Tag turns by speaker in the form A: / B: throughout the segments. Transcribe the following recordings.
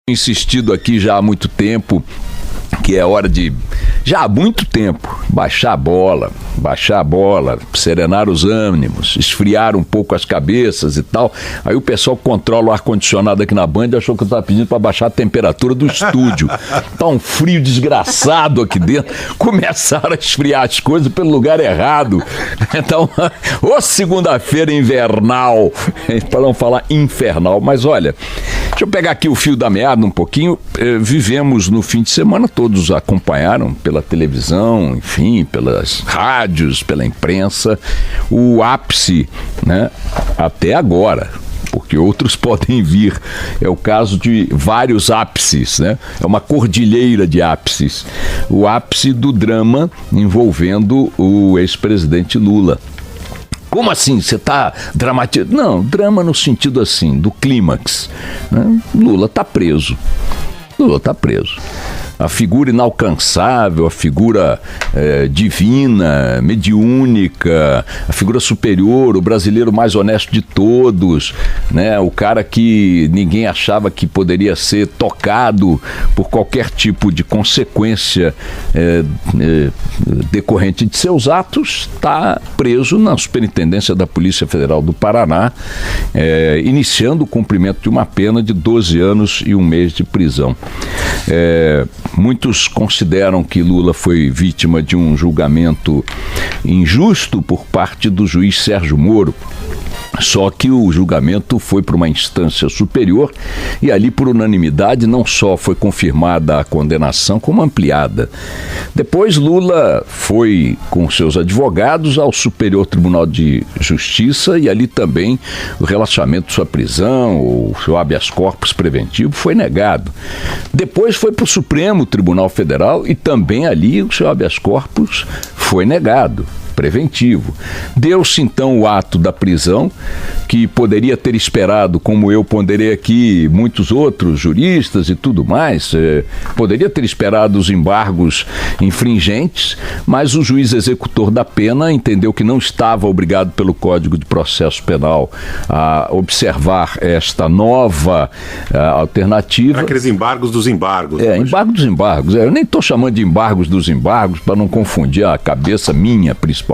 A: Insistido aqui já há muito tempo que é hora de, já há muito tempo, baixar a bola, serenar os ânimos, esfriar um pouco as cabeças e tal. Aí o pessoal que controla o ar-condicionado aqui na Band achou que eu estava pedindo para baixar a temperatura do estúdio. Tá um frio desgraçado aqui dentro. Começaram a esfriar as coisas pelo lugar errado. Então, ô segunda-feira invernal, para não falar infernal. Mas olha, deixa eu pegar aqui o fio da meada um pouquinho. Vivemos no fim de semana, todos acompanharam pela televisão, enfim, pelas rádios, pela imprensa, o ápice, né, até agora, porque outros podem vir. É o caso de vários ápices, né? É uma cordilheira de ápices. O ápice do drama envolvendo o ex-presidente Lula. Como assim? Você está dramatizando? Não, drama no sentido assim, do clímax, né? Lula está preso. A figura inalcançável, a figura divina, mediúnica, a figura superior, o brasileiro mais honesto de todos, né? O cara que ninguém achava que poderia ser tocado por qualquer tipo de consequência decorrente de seus atos, está preso na Superintendência da Polícia Federal do Paraná, iniciando o cumprimento de uma pena de 12 anos e 1 mês de prisão. Muitos consideram que Lula foi vítima de um julgamento injusto por parte do juiz Sérgio Moro. Só que o julgamento foi para uma instância superior e ali, por unanimidade, não só foi confirmada a condenação, como ampliada. Depois, Lula foi com seus advogados ao Superior Tribunal de Justiça e ali também o relaxamento de sua prisão, o seu habeas corpus preventivo foi negado. Depois foi para o Supremo Tribunal Federal e também ali o seu habeas corpus foi negado. Preventivo. Deu-se então o ato da prisão, que poderia ter esperado, como eu ponderei aqui, muitos outros juristas e tudo mais, poderia ter esperado os embargos infringentes, mas o juiz executor da pena entendeu que não estava obrigado pelo Código de Processo Penal a observar esta nova alternativa.
B: Aqueles embargos dos embargos.
A: Embargo dos embargos. Eu nem estou chamando de embargos dos embargos para não confundir a cabeça minha, principalmente.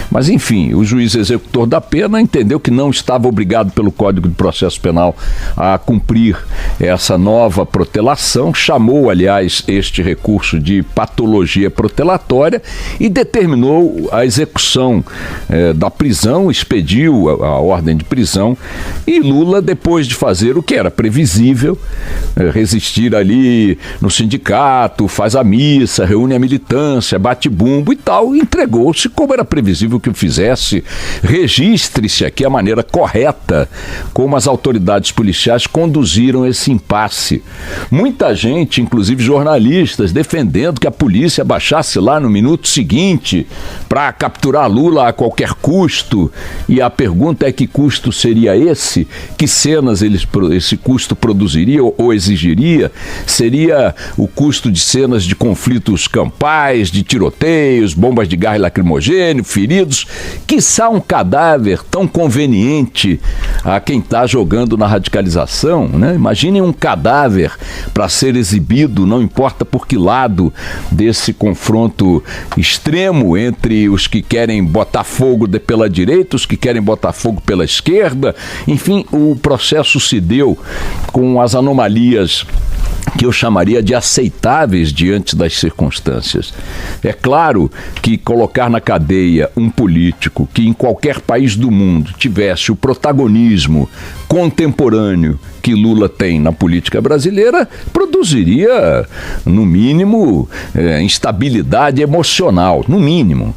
A: Mas, enfim, o juiz executor da pena entendeu que não estava obrigado pelo Código de Processo Penal a cumprir essa nova protelação, chamou, aliás, este recurso de patologia protelatória e determinou a execução da prisão, expediu a ordem de prisão e Lula, depois de fazer o que era previsível, resistir ali no sindicato, faz a missa, reúne a militância, bate bumbo e tal, entregou-se como era previsível que o fizesse. Registre-se aqui a maneira correta como as autoridades policiais conduziram esse impasse. Muita gente, inclusive jornalistas, defendendo que a polícia baixasse lá no minuto seguinte para capturar Lula a qualquer custo. E a pergunta é: que custo seria esse? Que cenas esse custo produziria ou exigiria? Seria o custo de cenas de conflitos campais, de tiroteios, bombas de gás lacrimogêneo, feridos, quiçá um cadáver tão conveniente a quem está jogando na radicalização, né? Imaginem um cadáver para ser exibido, não importa por que lado desse confronto extremo entre os que querem botar fogo pela direita, os que querem botar fogo pela esquerda. Enfim, o processo se deu com as anomalias que eu chamaria de aceitáveis diante das circunstâncias. É claro que colocar na cadeia um político que em qualquer país do mundo tivesse o protagonismo contemporâneo que Lula tem na política brasileira produziria, no mínimo, instabilidade emocional, no mínimo,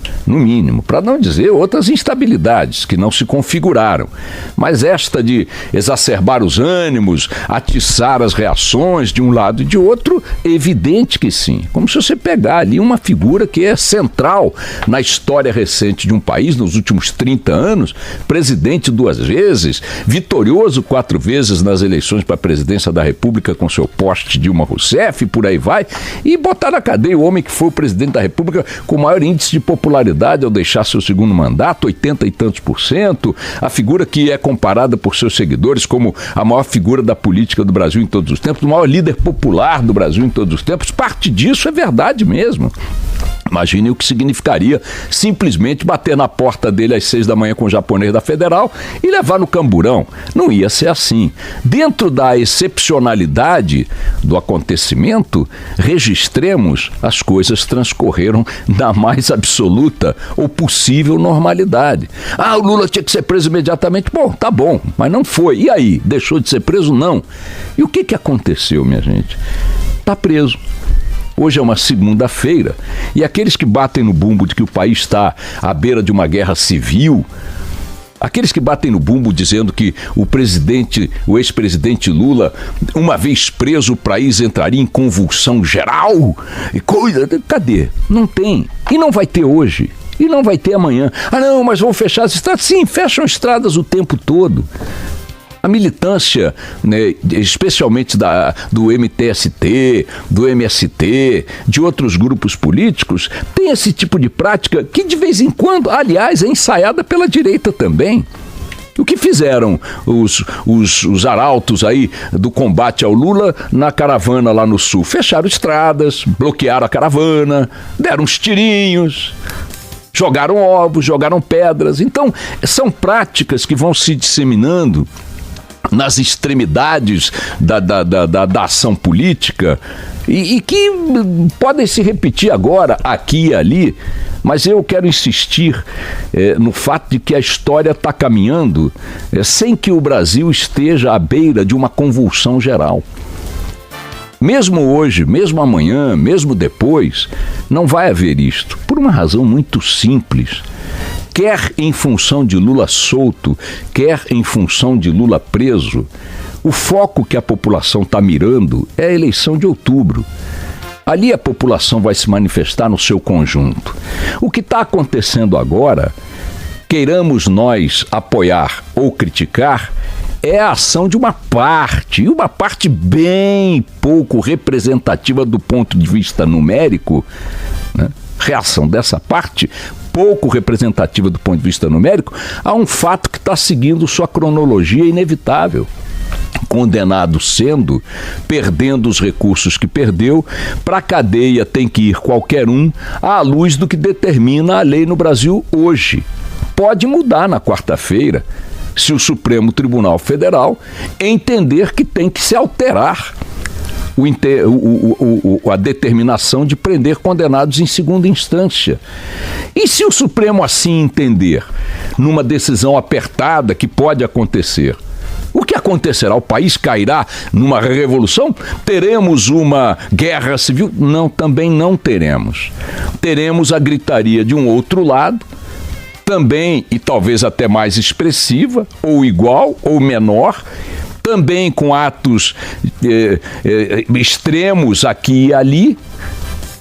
A: para não dizer outras instabilidades que não se configuraram. Mas esta de exacerbar os ânimos, atiçar as reações de um lado e de outro, é evidente que sim. Como se você pegar ali uma figura que é central na história recente de um país, nos últimos 30 anos, presidente 2 vezes, vitorioso vitorioso 4 vezes nas eleições para a presidência da República com seu poste Dilma Rousseff, por aí vai, e botar na cadeia o homem que foi o presidente da República com o maior índice de popularidade ao deixar seu segundo mandato, 80 e tantos %, a figura que é comparada por seus seguidores como a maior figura da política do Brasil em todos os tempos, o maior líder popular do Brasil em todos os tempos. Parte disso é verdade mesmo. Imagine o que significaria simplesmente bater na porta dele às 6 da manhã com o japonês da Federal e levar no camburão. Não ia ser assim. Dentro da excepcionalidade do acontecimento, registremos as coisas transcorreram na mais absoluta ou possível normalidade. Ah, o Lula tinha que ser preso imediatamente. Bom, tá bom, mas não foi. E aí? Deixou de ser preso? Não. E o que aconteceu, minha gente? Tá preso. Hoje é uma segunda-feira e aqueles que batem no bumbo de que o país está à beira de uma guerra civil, aqueles que batem no bumbo dizendo que o ex-presidente Lula, uma vez preso, o país entraria em convulsão geral, e coisa, cadê? Não tem. E não vai ter hoje. E não vai ter amanhã. Ah, não, mas vão fechar as estradas. Sim, fecham estradas o tempo todo. A militância, né, especialmente do MTST, do MST, de outros grupos políticos, tem esse tipo de prática que de vez em quando, aliás, é ensaiada pela direita também. O que fizeram os arautos aí do combate ao Lula na caravana lá no sul? Fecharam estradas, bloquearam a caravana, deram uns tirinhos, jogaram ovos, jogaram pedras. Então, são práticas que vão se disseminando nas extremidades da ação política e que podem se repetir agora, aqui e ali, mas eu quero insistir no fato de que a história está caminhando sem que o Brasil esteja à beira de uma convulsão geral. Mesmo hoje, mesmo amanhã, mesmo depois, não vai haver isto, por uma razão muito simples. Quer em função de Lula solto, quer em função de Lula preso, o foco que a população está mirando é a eleição de outubro. Ali a população vai se manifestar no seu conjunto. O que está acontecendo agora, queiramos nós apoiar ou criticar, é a ação de uma parte, e uma parte bem pouco representativa do ponto de vista numérico, né? Reação dessa parte pouco representativa do ponto de vista numérico a um fato que está seguindo sua cronologia inevitável. Condenado sendo, perdendo os recursos que perdeu, para a cadeia tem que ir qualquer um à luz do que determina a lei no Brasil hoje. Pode mudar na quarta-feira, se o Supremo Tribunal Federal entender que tem que se alterar a determinação de prender condenados em segunda instância. E se o Supremo assim entender, numa decisão apertada que pode acontecer, o que acontecerá? O país cairá numa revolução? Teremos uma guerra civil? Não, também não teremos. Teremos a gritaria de um outro lado, também e talvez até mais expressiva, ou igual, ou menor, também com atos extremos aqui e ali,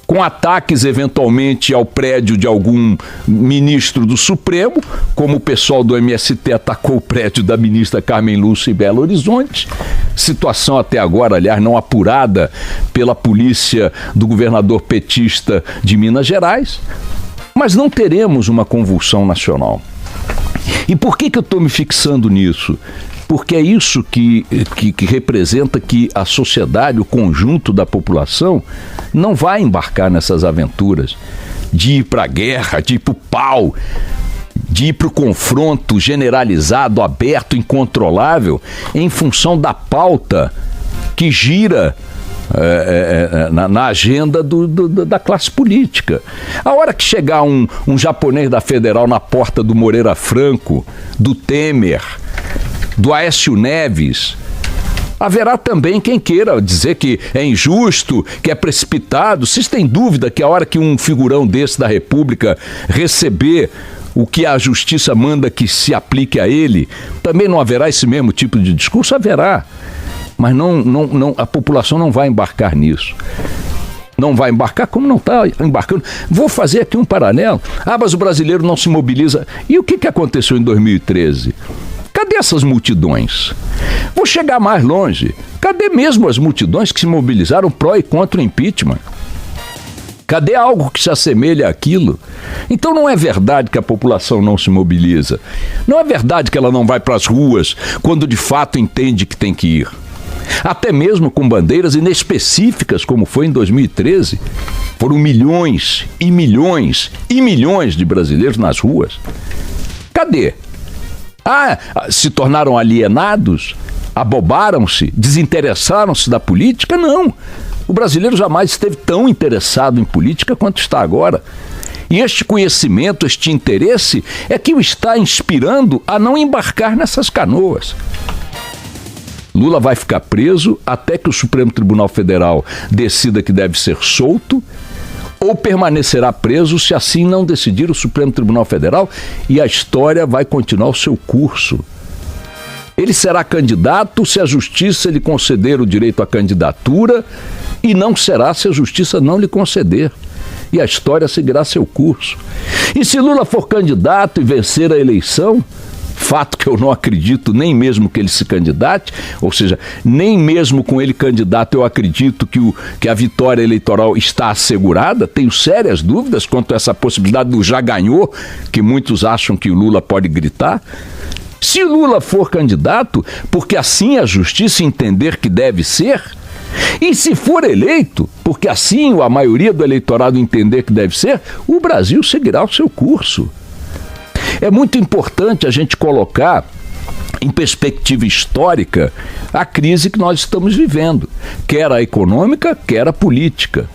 A: com ataques eventualmente ao prédio de algum ministro do Supremo, como o pessoal do MST atacou o prédio da ministra Carmen Lúcia em Belo Horizonte, situação até agora, aliás, não apurada pela polícia do governador petista de Minas Gerais, mas não teremos uma convulsão nacional. E por que eu estou me fixando nisso? Porque é isso que representa que a sociedade, o conjunto da população, não vai embarcar nessas aventuras de ir para a guerra, de ir para o pau, de ir para o confronto generalizado, aberto, incontrolável, em função da pauta que gira na agenda da classe política. A hora que chegar um japonês da Federal na porta do Moreira Franco, do Temer, do Aécio Neves, haverá também quem queira dizer que é injusto, que é precipitado. Vocês têm dúvida que a hora que um figurão desse da República receber o que a justiça manda que se aplique a ele, também não haverá esse mesmo tipo de discurso? Haverá. Mas não, a população não vai embarcar nisso. Não vai embarcar como não está embarcando. Vou fazer aqui um paralelo. Ah, mas o brasileiro não se mobiliza. E o que aconteceu em 2013? Cadê essas multidões? Vou chegar mais longe. Cadê mesmo as multidões que se mobilizaram pró e contra o impeachment? Cadê algo que se assemelha àquilo? Então não é verdade que a população não se mobiliza. Não é verdade que ela não vai para as ruas quando de fato entende que tem que ir. Até mesmo com bandeiras inespecíficas, como foi em 2013. Foram milhões e milhões e milhões de brasileiros nas ruas. Cadê? Se tornaram alienados? Abobaram-se? Desinteressaram-se da política? Não. O brasileiro jamais esteve tão interessado em política quanto está agora. E este conhecimento, este interesse, é que o está inspirando a não embarcar nessas canoas. Lula vai ficar preso até que o Supremo Tribunal Federal decida que deve ser solto, ou permanecerá preso se assim não decidir o Supremo Tribunal Federal, e a história vai continuar o seu curso. Ele será candidato se a justiça lhe conceder o direito à candidatura, e não será se a justiça não lhe conceder. E a história seguirá seu curso. E se Lula for candidato e vencer a eleição, fato que eu não acredito nem mesmo que ele se candidate, ou seja, nem mesmo com ele candidato eu acredito que a vitória eleitoral está assegurada, tenho sérias dúvidas quanto a essa possibilidade do já ganhou, que muitos acham que o Lula pode gritar. Se Lula for candidato, porque assim a justiça entender que deve ser, e se for eleito, porque assim a maioria do eleitorado entender que deve ser, o Brasil seguirá o seu curso. É muito importante a gente colocar em perspectiva histórica a crise que nós estamos vivendo, quer a econômica, quer a política.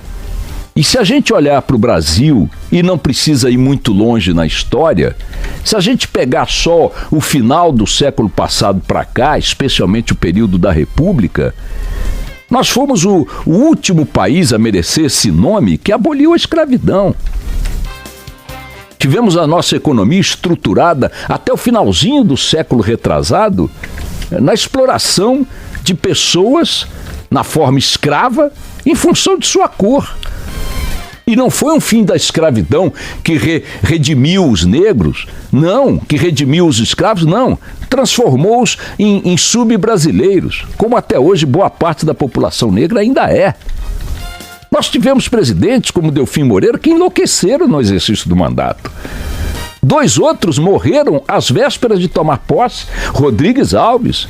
A: E se a gente olhar para o Brasil, e não precisa ir muito longe na história, se a gente pegar só o final do século passado para cá, especialmente o período da República, nós fomos o último país a merecer esse nome que aboliu a escravidão. Tivemos a nossa economia estruturada até o finalzinho do século retrasado na exploração de pessoas na forma escrava em função de sua cor. E não foi um fim da escravidão que redimiu os negros, não, que redimiu os escravos, não. Transformou-os em sub-brasileiros, como até hoje boa parte da população negra ainda é. Nós tivemos presidentes como Delfim Moreira que enlouqueceram no exercício do mandato. 2 outros morreram às vésperas de tomar posse, Rodrigues Alves,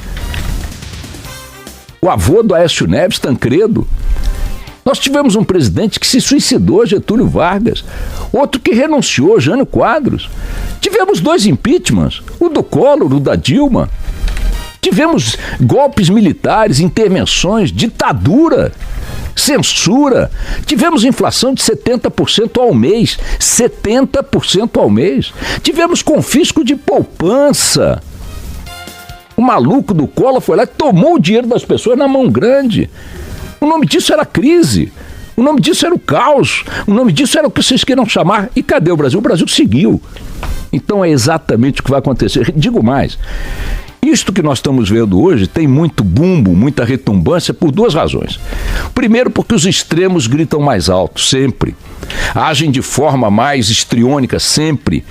A: o avô do Aécio Neves, Tancredo. Nós tivemos um presidente que se suicidou, Getúlio Vargas, outro que renunciou, Jânio Quadros. Tivemos 2 impeachments, o do Collor, o da Dilma. Tivemos golpes militares, intervenções, ditadura, censura. Tivemos inflação de 70% ao mês, 70% ao mês. Tivemos confisco de poupança. O maluco do Collor foi lá e tomou o dinheiro das pessoas na mão grande. O nome disso era crise, o nome disso era o caos, o nome disso era o que vocês queiram chamar. E cadê o Brasil? O Brasil seguiu. Então é exatamente o que vai acontecer. Digo mais, isto que nós estamos vendo hoje tem muito bumbo, muita retumbância por 2 razões. Primeiro, porque os extremos gritam mais alto, sempre. Agem de forma mais histriônica, sempre.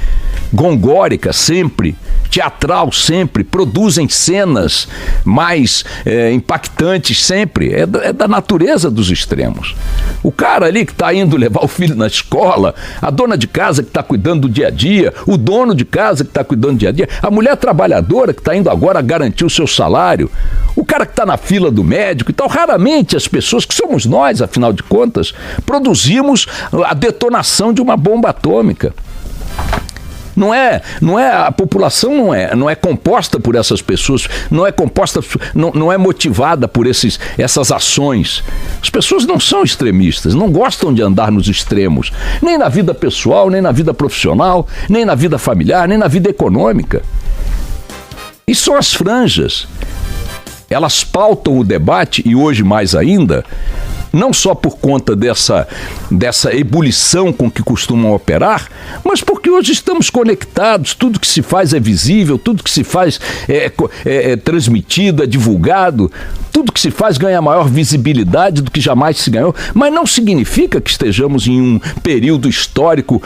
A: Gongórica, sempre. Teatral, sempre. Produzem cenas mais impactantes, sempre. É da natureza dos extremos. O cara ali que está indo levar o filho na escola, a dona de casa que está cuidando do dia a dia, o dono de casa que está cuidando do dia a dia, a mulher trabalhadora que está indo agora garantir o seu salário, o cara que está na fila do médico e tal. Raramente as pessoas, que somos nós, afinal de contas, produzimos a detonação de uma bomba atômica. A população não é composta por essas pessoas, não é motivada por essas ações. As pessoas não são extremistas, não gostam de andar nos extremos, nem na vida pessoal, nem na vida profissional, nem na vida familiar, nem na vida econômica. E são as franjas. Elas pautam o debate, e hoje mais ainda, Não só por conta dessa ebulição com que costumam operar, mas porque hoje estamos conectados, tudo que se faz é visível, tudo que se faz é transmitido, é divulgado, tudo que se faz ganha maior visibilidade do que jamais se ganhou, mas não significa que estejamos em um período histórico,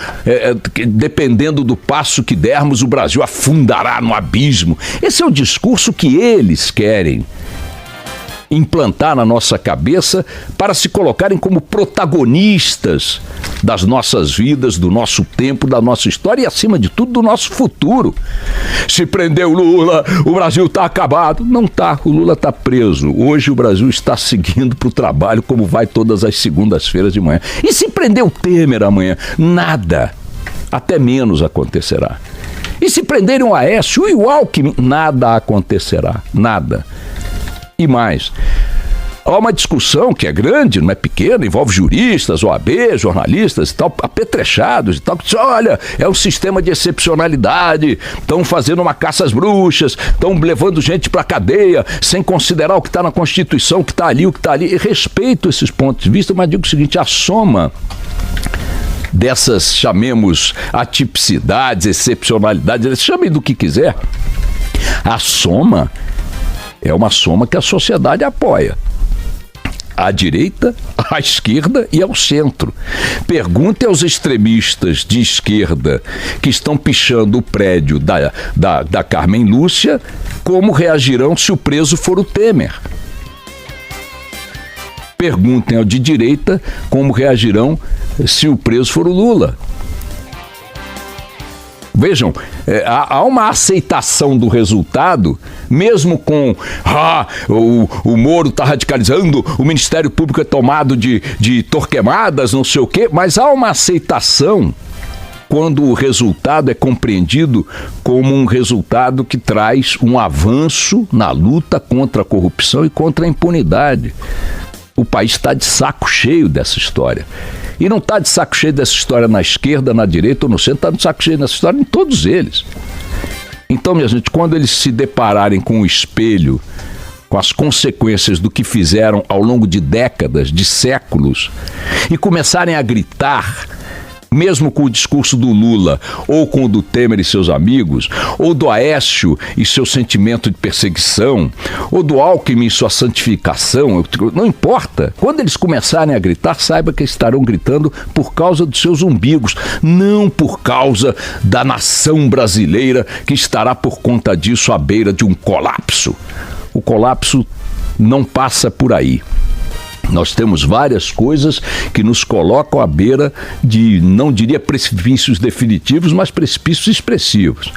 A: dependendo do passo que dermos, o Brasil afundará no abismo. Esse é o discurso que eles querem implantar na nossa cabeça para se colocarem como protagonistas das nossas vidas, do nosso tempo, da nossa história e, acima de tudo, do nosso futuro. Se prender o Lula, o Brasil está acabado. Não está, o Lula está preso. Hoje o Brasil está seguindo para o trabalho como vai todas as segundas-feiras de manhã. E se prender o Temer amanhã? Nada, até menos acontecerá. E se prenderem o Aécio e o Alckmin? Nada acontecerá, nada. E mais, há uma discussão que é grande, não é pequena, envolve juristas, OAB, jornalistas e tal, apetrechados e tal, que dizem, olha, é um sistema de excepcionalidade, estão fazendo uma caça às bruxas, estão levando gente para a cadeia, sem considerar o que está na Constituição, o que está ali, o que está ali. E respeito esses pontos de vista, mas digo o seguinte, a soma dessas, chamemos, atipicidades, excepcionalidades, chamem do que quiser, a soma é uma soma que a sociedade apoia. À direita, à esquerda e ao centro. Pergunte aos extremistas de esquerda que estão pichando o prédio da Carmen Lúcia como reagirão se o preso for o Temer. Perguntem ao de direita como reagirão se o preso for o Lula. Vejam, há uma aceitação do resultado, mesmo com o Moro está radicalizando, o Ministério Público é tomado de torquemadas, não sei o quê, mas há uma aceitação quando o resultado é compreendido como um resultado que traz um avanço na luta contra a corrupção e contra a impunidade. O país está de saco cheio dessa história. E não está de saco cheio dessa história na esquerda, na direita ou no centro, está de saco cheio dessa história em todos eles. Então, minha gente, quando eles se depararem com o espelho, com as consequências do que fizeram ao longo de décadas, de séculos, e começarem a gritar, mesmo com o discurso do Lula, ou com o do Temer e seus amigos, ou do Aécio e seu sentimento de perseguição, ou do Alckmin e sua santificação, não importa. Quando eles começarem a gritar, saiba que estarão gritando por causa dos seus umbigos, não por causa da nação brasileira que estará por conta disso à beira de um colapso. O colapso não passa por aí. Nós temos várias coisas que nos colocam à beira de, não diria precipícios definitivos, mas precipícios expressivos.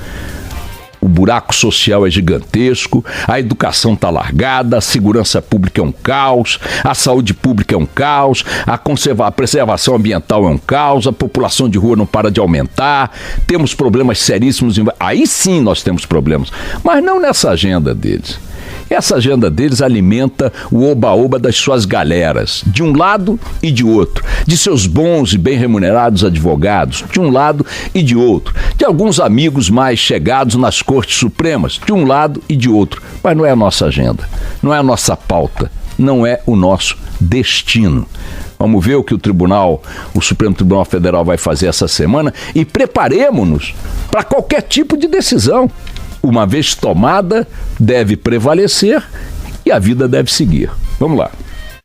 A: O buraco social é gigantesco, a educação está largada, a segurança pública é um caos, a saúde pública é um caos, a preservação ambiental é um caos, a população de rua não para de aumentar, temos problemas seríssimos. Aí sim nós temos problemas, mas não nessa agenda deles. Essa agenda deles alimenta o oba-oba das suas galeras, de um lado e de outro, de seus bons e bem remunerados advogados, de um lado e de outro, de alguns amigos mais chegados nas Cortes Supremas, de um lado e de outro. Mas não é a nossa agenda, não é a nossa pauta, não é o nosso destino. Vamos ver o que o Supremo Tribunal Federal vai fazer essa semana e preparemos-nos para qualquer tipo de decisão. Uma vez tomada, deve prevalecer e a vida deve seguir. Vamos lá.